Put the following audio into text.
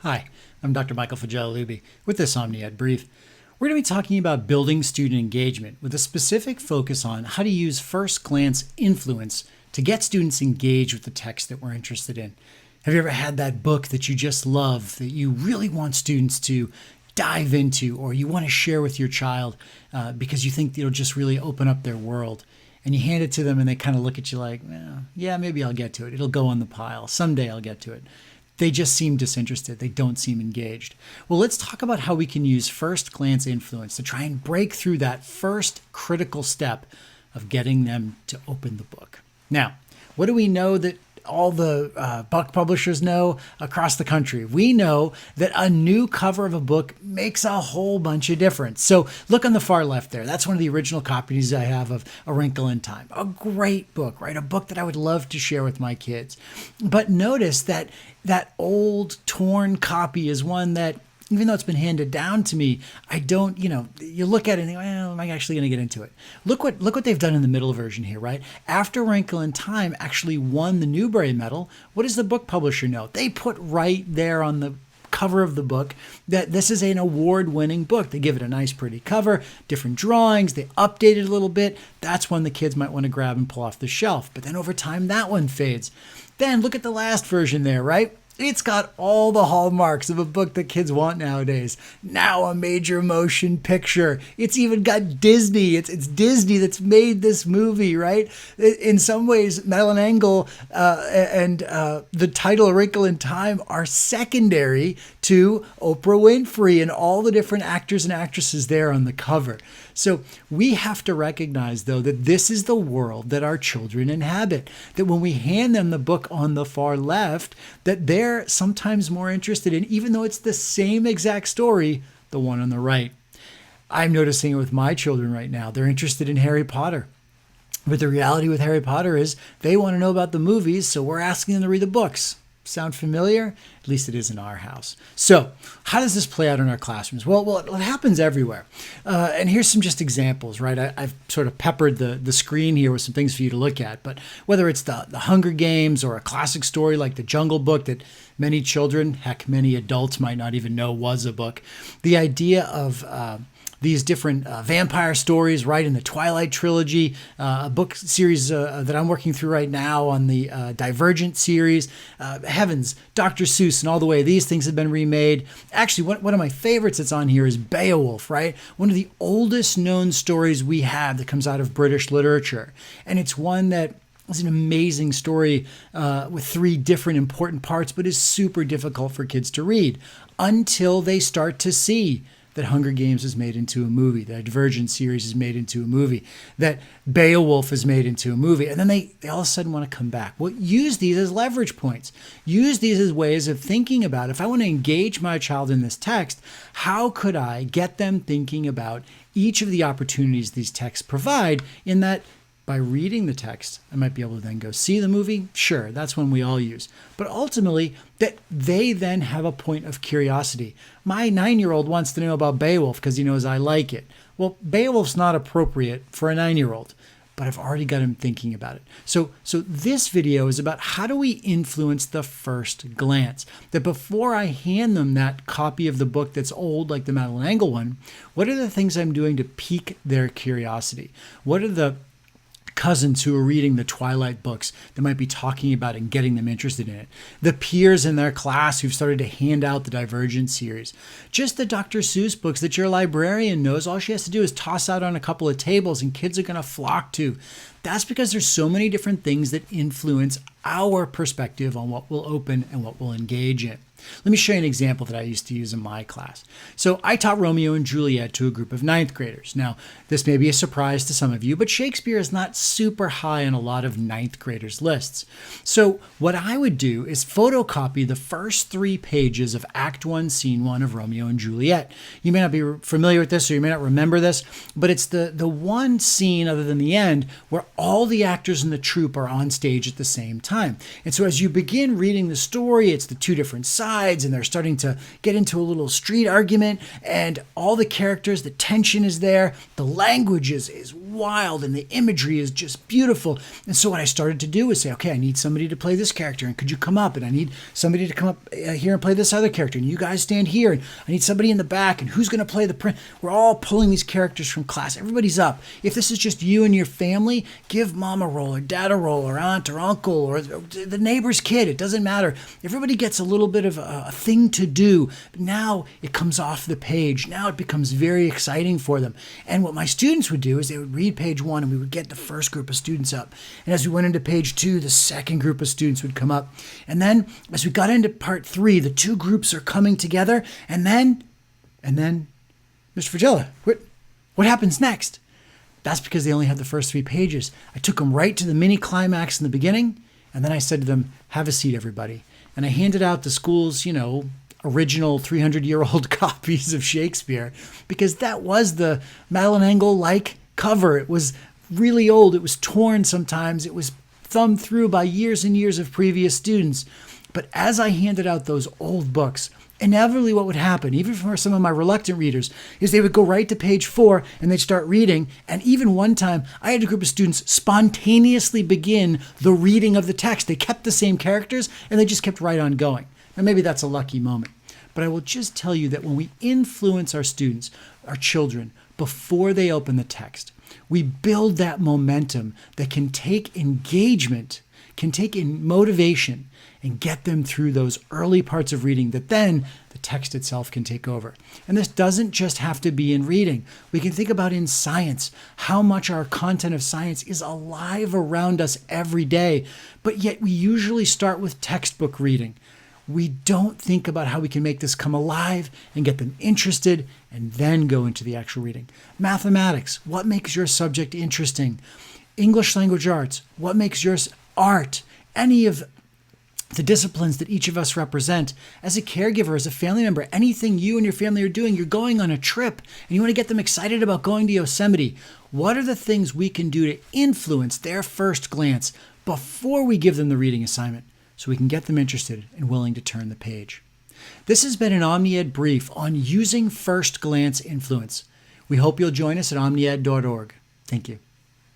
Hi, I'm Dr. Michael Fagellalubi with this OmniED Brief. We're going to be talking about building student engagement with a specific focus on how to use first glance influence to get students engaged with the text that we're interested in. Have you ever had that book that you just love, that you really want students to dive into, or you want to share with your child because you think it'll just really open up their world? And you hand it to them and they kind of look at you like, yeah, maybe I'll get to it. It'll go on the pile. Someday I'll get to it. They just seem disinterested. They don't seem engaged. Well, let's talk about how we can use first glance influence to try and break through that first critical step of getting them to open the book. Now, what do we know that all the book publishers know across the country? We know that a new cover of a book makes a whole bunch of difference. So look on the far left there. That's one of the original copies I have of A Wrinkle in Time. A great book, right? A book that I would love to share with my kids. But notice that that old torn copy is one that, even though it's been handed down to me, I don't, you look at it and think, well, am I actually going to get into it? Look what they've done in the middle version here, right? After Wrinkle in Time actually won the Newbery Medal, what does the book publisher know? They put right there on the cover of the book that this is an award-winning book. They give it a nice, pretty cover, different drawings, they update it a little bit. That's one the kids might want to grab and pull off the shelf. But then over time, that one fades. Then look at the last version there, right? It's got all the hallmarks of a book that kids want nowadays. Now a major motion picture. It's even got Disney. It's Disney that's made this movie, right? In some ways, Madeline Engel and the title A Wrinkle in Time are secondary to Oprah Winfrey and all the different actors and actresses there on the cover. So we have to recognize, though, that this is the world that our children inhabit. That when we hand them the book on the far left, that they're sometimes more interested in, even though it's the same exact story, the one on the right. I'm noticing it with my children right now. They're interested in Harry Potter. But the reality with Harry Potter is they want to know about the movies, so we're asking them to read the books. Sound familiar? At least it is in our house. So how does this play out in our classrooms? Well, it happens everywhere. And here's some just examples, right? I've sort of peppered the screen here with some things for you to look at. But whether it's the Hunger Games or a classic story like The Jungle Book that many children, heck, many adults might not even know was a book. The idea of these different vampire stories, right, in the Twilight trilogy, a book series that I'm working through right now on the Divergent series, Heavens, Dr. Seuss, and all the way these things have been remade. Actually, one of my favorites that's on here is Beowulf, right? One of the oldest known stories we have that comes out of British literature. And it's one that is an amazing story with three different important parts, but is super difficult for kids to read until they start to see that Hunger Games is made into a movie, that Divergent series is made into a movie, that Beowulf is made into a movie. And then they all of a sudden want to come back. Well, use these as leverage points. Use these as ways of thinking about, if I want to engage my child in this text, how could I get them thinking about each of the opportunities these texts provide, in that by reading the text, I might be able to then go see the movie. Sure, that's one we all use. But ultimately, that they then have a point of curiosity. My 9-year-old wants to know about Beowulf because he knows I like it. Well, Beowulf's not appropriate for a 9-year-old, but I've already got him thinking about it. So this video is about how do we influence the first glance? That before I hand them that copy of the book that's old, like the Madeline Engel one, what are the things I'm doing to pique their curiosity? What are the cousins who are reading the Twilight books that might be talking about and getting them interested in it? The peers in their class who've started to hand out the Divergent series. Just the Dr. Seuss books that your librarian knows all she has to do is toss out on a couple of tables and kids are going to flock to. That's because there's so many different things that influence our perspective on what will open and what we'll engage in. Let me show you an example that I used to use in my class. So I taught Romeo and Juliet to a group of 9th graders. Now, this may be a surprise to some of you, but Shakespeare is not super high on a lot of 9th graders' lists. So what I would do is photocopy the first 3 pages of Act 1, Scene 1 of Romeo and Juliet. You may not be familiar with this, or you may not remember this, but it's the one scene other than the end where all the actors in the troupe are on stage at the same time. And so as you begin reading the story, it's the 2 different sides, and they're starting to get into a little street argument, and all the characters, the tension is there. The language is wild and the imagery is just beautiful. And so what I started to do is say, okay, I need somebody to play this character, and could you come up? And I need somebody to come up here and play this other character, and you guys stand here, and I need somebody in the back, and who's going to play the prince? We're all pulling these characters from class. Everybody's up. If this is just you and your family, give mom a role, or dad a role, or aunt or uncle, or the neighbor's kid. It doesn't matter. Everybody gets a little bit of a thing to do. But now it comes off the page. Now it becomes very exciting for them. And what my students would do is they would read page 1, and we would get the first group of students up. And as we went into page 2, the second group of students would come up. And then as we got into part 3, the 2 groups are coming together. And then, Mr. Fragella, what happens next? That's because they only had the first 3 pages. I took them right to the mini climax in the beginning, and then I said to them, have a seat, everybody. And I handed out the school's, original 300-year-old copies of Shakespeare, because that was the Madeline Engel-like cover. It was really old. It was torn sometimes. It was thumbed through by years and years of previous students. But as I handed out those old books, inevitably what would happen, even for some of my reluctant readers, is they would go right to page 4 and they'd start reading. And even one time, I had a group of students spontaneously begin the reading of the text. They kept the same characters and they just kept right on going. Now, maybe that's a lucky moment. But I will just tell you that when we influence our students, our children, before they open the text, we build that momentum that can take engagement, can take in motivation, and get them through those early parts of reading that then the text itself can take over. And this doesn't just have to be in reading. We can think about in science, how much our content of science is alive around us every day, but yet we usually start with textbook reading. We don't think about how we can make this come alive and get them interested and then go into the actual reading. Mathematics, what makes your subject interesting? English language arts, what makes yours art? Any of the disciplines that each of us represent. As a caregiver, as a family member, anything you and your family are doing, you're going on a trip and you want to get them excited about going to Yosemite. What are the things we can do to influence their first glance before we give them the reading assignment so we can get them interested and willing to turn the page? This has been an OmniED brief on using first glance influence. We hope you'll join us at omnied.org. Thank you.